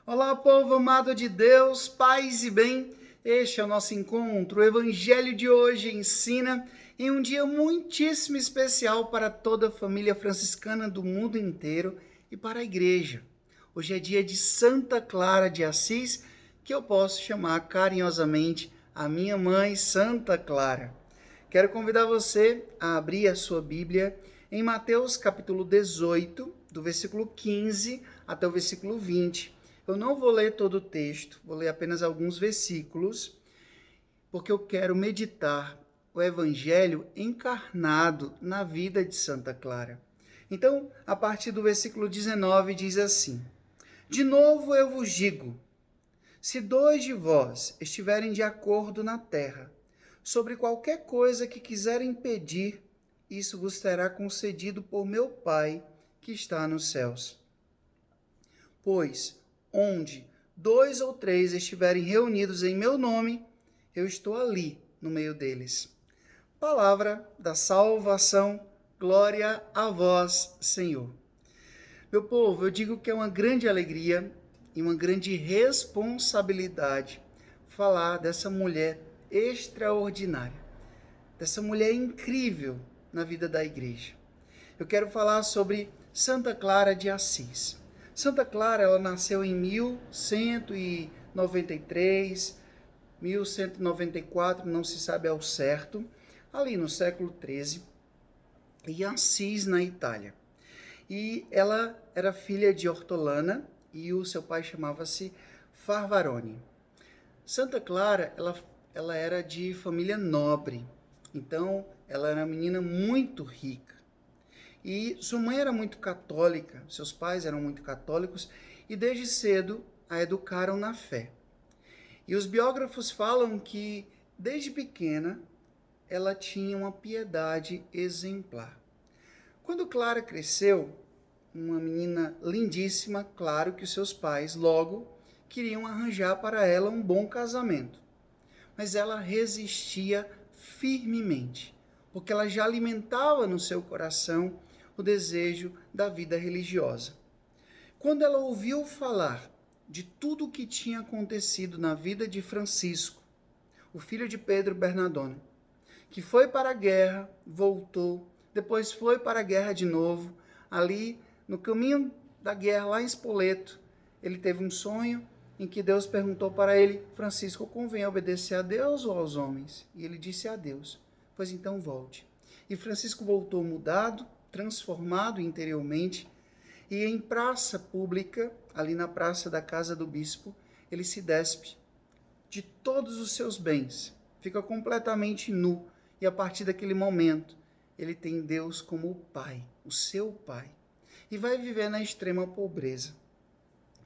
Olá, povo amado de Deus, paz e bem. Este é o nosso encontro. O evangelho de hoje ensina em um dia muitíssimo especial para toda a família franciscana do mundo inteiro e para a igreja. Hoje é dia de Santa Clara de Assis, que eu posso chamar carinhosamente a minha mãe, Santa Clara. Quero convidar você a abrir a sua Bíblia em Mateus capítulo 18, do versículo 15 até o versículo 20. Eu não vou ler todo o texto, vou ler apenas alguns versículos, porque eu quero meditar o Evangelho encarnado na vida de Santa Clara. Então, a partir do versículo 19, diz assim: De novo eu vos digo, se dois de vós estiverem de acordo na terra, sobre qualquer coisa que quiserem pedir, isso vos será concedido por meu Pai que está nos céus. Pois, onde dois ou três estiverem reunidos em meu nome, eu estou ali no meio deles. Palavra da salvação, glória a vós, Senhor. Meu povo, eu digo que é uma grande alegria e uma grande responsabilidade falar dessa mulher extraordinária, dessa mulher incrível na vida da igreja. Eu quero falar sobre Santa Clara de Assis. Santa Clara, ela nasceu em 1193, 1194, não se sabe ao certo, ali no século XIII, em Assis, na Itália. E ela era filha de Ortolana e o seu pai chamava-se Farvarone. Santa Clara, ela era de família nobre, então ela era uma menina muito rica. E sua mãe era muito católica, seus pais eram muito católicos e desde cedo a educaram na fé. E os biógrafos falam que desde pequena ela tinha uma piedade exemplar. Quando Clara cresceu, uma menina lindíssima, claro que os seus pais logo queriam arranjar para ela um bom casamento. Mas ela resistia firmemente, porque ela já alimentava no seu coração o desejo da vida religiosa. Quando ela ouviu falar de tudo o que tinha acontecido na vida de Francisco, o filho de Pedro Bernardone, que foi para a guerra, voltou, depois foi para a guerra de novo, ali no caminho da guerra, lá em Spoleto, ele teve um sonho em que Deus perguntou para ele: Francisco, convém obedecer a Deus ou aos homens? E ele disse: a Deus. Pois então volte. E Francisco voltou mudado, transformado interiormente, e em praça pública, ali na praça da casa do bispo, ele se despe de todos os seus bens, fica completamente nu, e a partir daquele momento, ele tem Deus como o Pai, o seu Pai, e vai viver na extrema pobreza.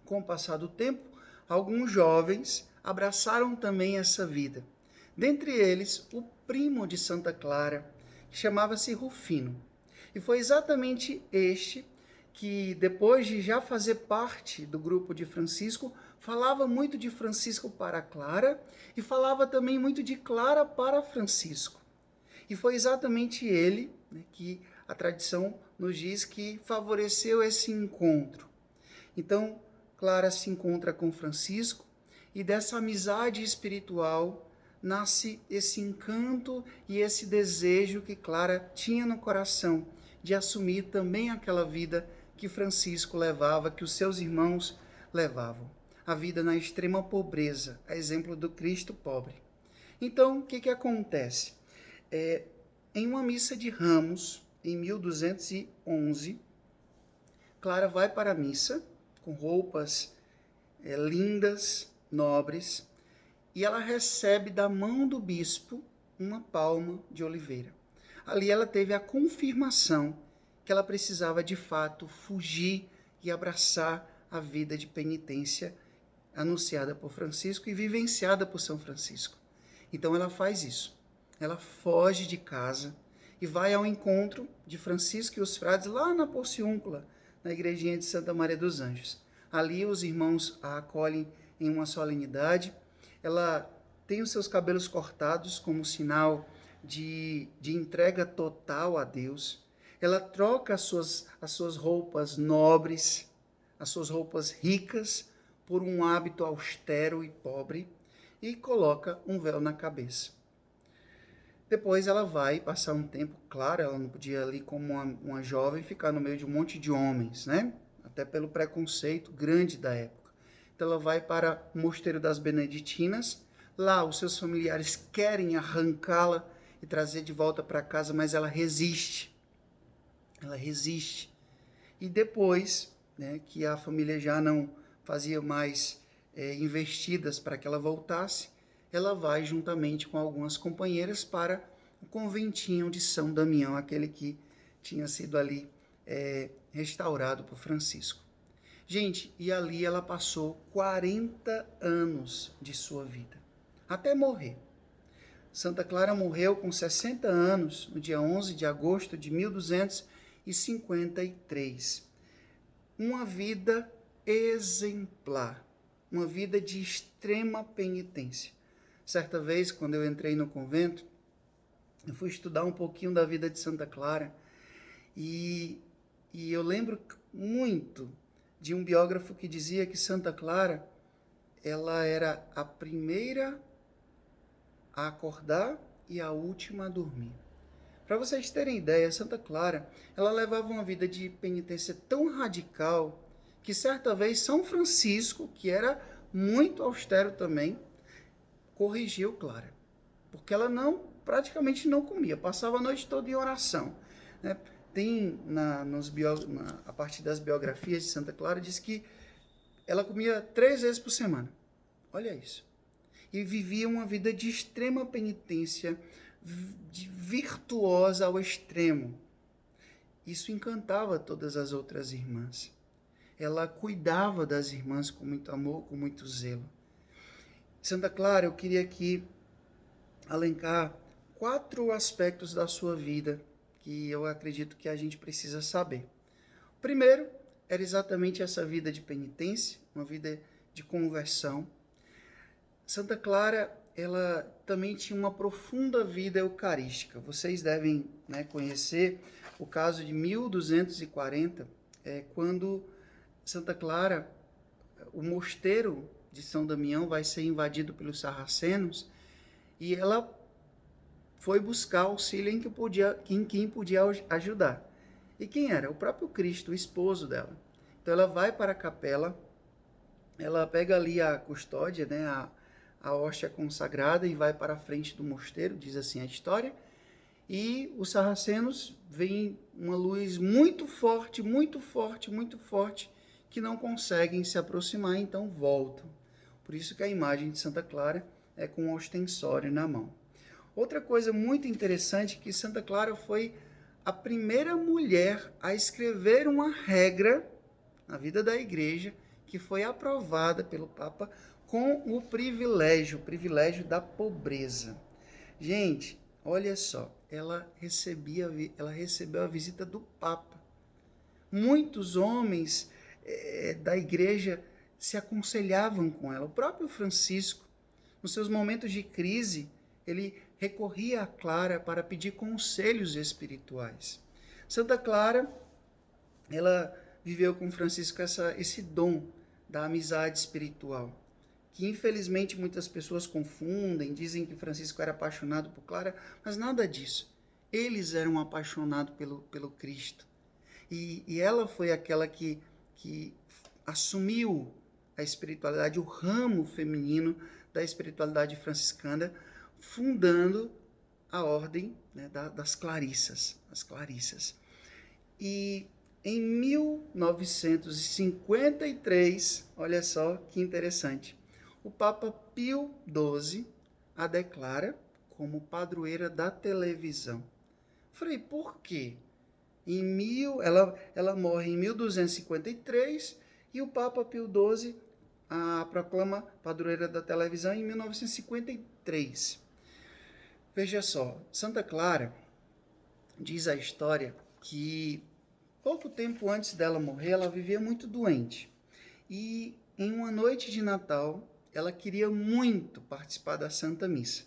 Com o passar do tempo, alguns jovens abraçaram também essa vida. Dentre eles, o primo de Santa Clara, que chamava-se Rufino. E foi exatamente este que, depois de já fazer parte do grupo de Francisco, falava muito de Francisco para Clara e falava também muito de Clara para Francisco. E foi exatamente ele, que a tradição nos diz que favoreceu esse encontro. Então, Clara se encontra com Francisco e dessa amizade espiritual nasce esse encanto e esse desejo que Clara tinha no coração de assumir também aquela vida que Francisco levava, que os seus irmãos levavam. A vida na extrema pobreza, a exemplo do Cristo pobre. Então, o que acontece? Em uma missa de Ramos, em 1211, Clara vai para a missa com roupas lindas, nobres, e ela recebe da mão do bispo uma palma de oliveira. Ali ela teve a confirmação que ela precisava de fato fugir e abraçar a vida de penitência anunciada por Francisco e vivenciada por São Francisco. Então ela faz isso. Ela foge de casa e vai ao encontro de Francisco e os frades lá na Porciúncula, na igrejinha de Santa Maria dos Anjos. Ali os irmãos a acolhem em uma solenidade. Ela tem os seus cabelos cortados como sinal de entrega total a Deus. Ela troca as suas roupas nobres, as suas roupas ricas, por um hábito austero e pobre e coloca um véu na cabeça. Depois ela vai passar um tempo, claro, ela não podia ali como uma jovem ficar no meio de um monte de homens, né? Até pelo preconceito grande da época. Então ela vai para o Mosteiro das Beneditinas. Lá os seus familiares querem arrancá-la e trazer de volta para casa, mas ela resiste. Ela resiste. E depois, né, que a família já não fazia mais investidas para que ela voltasse, ela vai juntamente com algumas companheiras para o conventinho de São Damião, aquele que tinha sido ali restaurado por Francisco. Gente, e ali ela passou 40 anos de sua vida, até morrer. Santa Clara morreu com 60 anos, no dia 11 de agosto de 1253. Uma vida exemplar, uma vida de extrema penitência. Certa vez, quando eu entrei no convento, eu fui estudar um pouquinho da vida de Santa Clara e eu lembro muito de um biógrafo que dizia que Santa Clara, ela era a primeira a acordar e a última a dormir. Para vocês terem ideia, Santa Clara, ela levava uma vida de penitência tão radical que certa vez São Francisco, que era muito austero também, corrigiu Clara, porque ela praticamente não comia, passava a noite toda em oração, né? Tem a partir das biografias de Santa Clara, diz que ela comia 3 vezes por semana. Olha isso. E vivia uma vida de extrema penitência, virtuosa ao extremo. Isso encantava todas as outras irmãs. Ela cuidava das irmãs com muito amor, com muito zelo. Santa Clara, eu queria aqui elencar 4 aspectos da sua vida que eu acredito que a gente precisa saber. O primeiro era exatamente essa vida de penitência, uma vida de conversão. Santa Clara, ela também tinha uma profunda vida eucarística. Vocês devem, né, conhecer o caso de 1240, quando Santa Clara, o mosteiro de São Damião vai ser invadido pelos sarracenos e ela foi buscar auxílio em quem podia ajudar. E quem era? O próprio Cristo, o esposo dela. Então ela vai para a capela, ela pega ali a custódia, né, a hóstia consagrada e vai para a frente do mosteiro, diz assim a história, e os sarracenos veem uma luz muito forte, muito forte, muito forte, que não conseguem se aproximar, então voltam. Por isso que a imagem de Santa Clara é com um ostensório na mão. Outra coisa muito interessante é que Santa Clara foi a primeira mulher a escrever uma regra na vida da igreja que foi aprovada pelo Papa com o privilégio da pobreza. Gente, olha só, ela recebeu a visita do Papa. Muitos homens da igreja se aconselhavam com ela. O próprio Francisco, nos seus momentos de crise, ele recorria a Clara para pedir conselhos espirituais. Santa Clara, ela viveu com Francisco esse dom da amizade espiritual, que infelizmente muitas pessoas confundem, dizem que Francisco era apaixonado por Clara, mas nada disso. Eles eram apaixonados pelo Cristo. E ela foi aquela que assumiu a espiritualidade, o ramo feminino da espiritualidade franciscana, fundando a ordem, né, das Clarissas, as Clarissas. E em 1953, olha só que interessante, o Papa Pio XII a declara como padroeira da televisão. Falei, por quê? Ela morre em 1253 e o Papa Pio XII a proclama padroeira da televisão em 1953. Veja só, Santa Clara diz a história que pouco tempo antes dela morrer, ela vivia muito doente. E em uma noite de Natal, ela queria muito participar da Santa Missa.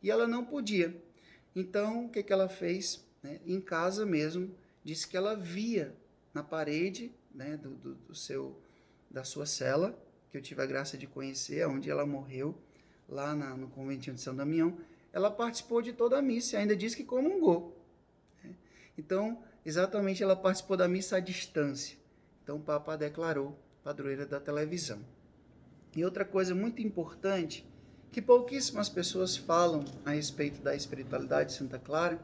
E ela não podia. Então, o que ela fez? Né? Em casa mesmo, disse que ela via na parede, né, da sua cela, que eu tive a graça de conhecer, onde ela morreu, lá no conventinho de São Damião, ela participou de toda a missa e ainda disse que comungou. Então, exatamente, ela participou da missa à distância. Então, o Papa a declarou padroeira da televisão. E outra coisa muito importante, que pouquíssimas pessoas falam a respeito da espiritualidade de Santa Clara,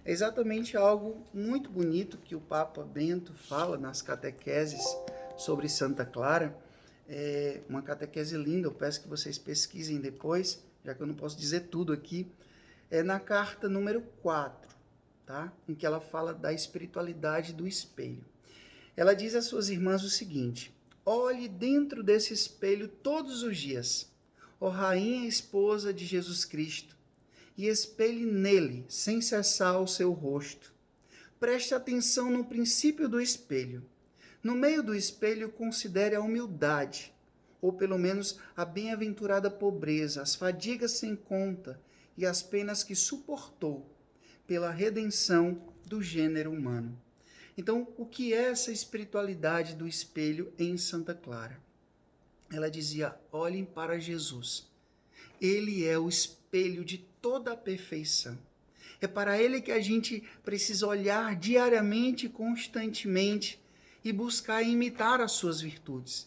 é exatamente algo muito bonito que o Papa Bento fala nas catequeses sobre Santa Clara. É uma catequese linda, eu peço que vocês pesquisem depois, já que eu não posso dizer tudo aqui. É na carta número 4, tá? Em que ela fala da espiritualidade do espelho. Ela diz às suas irmãs o seguinte: olhe dentro desse espelho todos os dias, ó Rainha esposa de Jesus Cristo, e espelhe nele, sem cessar, o seu rosto. Preste atenção no princípio do espelho. No meio do espelho, considere a humildade, ou pelo menos a bem-aventurada pobreza, as fadigas sem conta e as penas que suportou pela redenção do gênero humano. Então, o que é essa espiritualidade do espelho em Santa Clara? Ela dizia: olhem para Jesus. Ele é o espelho de toda a perfeição. É para ele que a gente precisa olhar diariamente, constantemente, e buscar imitar as suas virtudes.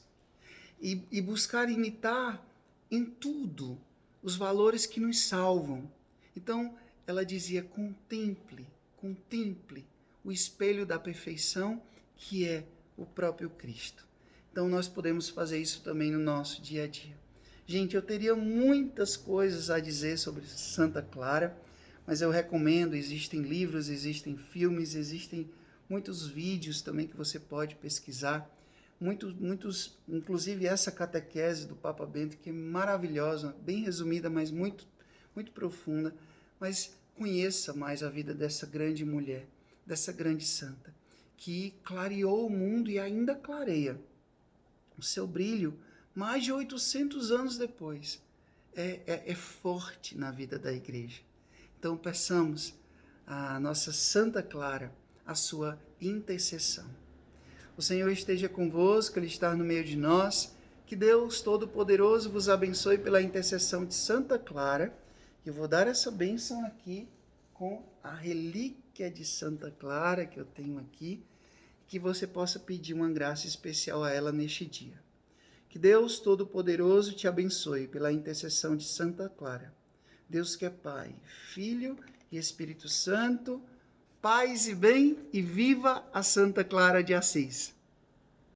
E buscar imitar em tudo os valores que nos salvam. Então, ela dizia: contemple o espelho da perfeição, que é o próprio Cristo. Então, nós podemos fazer isso também no nosso dia a dia. Gente, eu teria muitas coisas a dizer sobre Santa Clara, mas eu recomendo, existem livros, existem filmes, existem muitos vídeos também que você pode pesquisar, muitos, inclusive essa catequese do Papa Bento, que é maravilhosa, bem resumida, mas muito profunda. Mas conheça mais a vida dessa grande mulher, dessa grande santa, que clareou o mundo e ainda clareia. O seu brilho, mais de 800 anos depois, é forte na vida da igreja. Então, peçamos à nossa Santa Clara a sua intercessão. O Senhor esteja convosco, Ele está no meio de nós. Que Deus Todo-Poderoso vos abençoe pela intercessão de Santa Clara. Eu vou dar essa bênção aqui com a relíquia de Santa Clara que eu tenho aqui, que você possa pedir uma graça especial a ela neste dia. Que Deus Todo-Poderoso te abençoe pela intercessão de Santa Clara. Deus que é Pai, Filho e Espírito Santo, paz e bem, e viva a Santa Clara de Assis.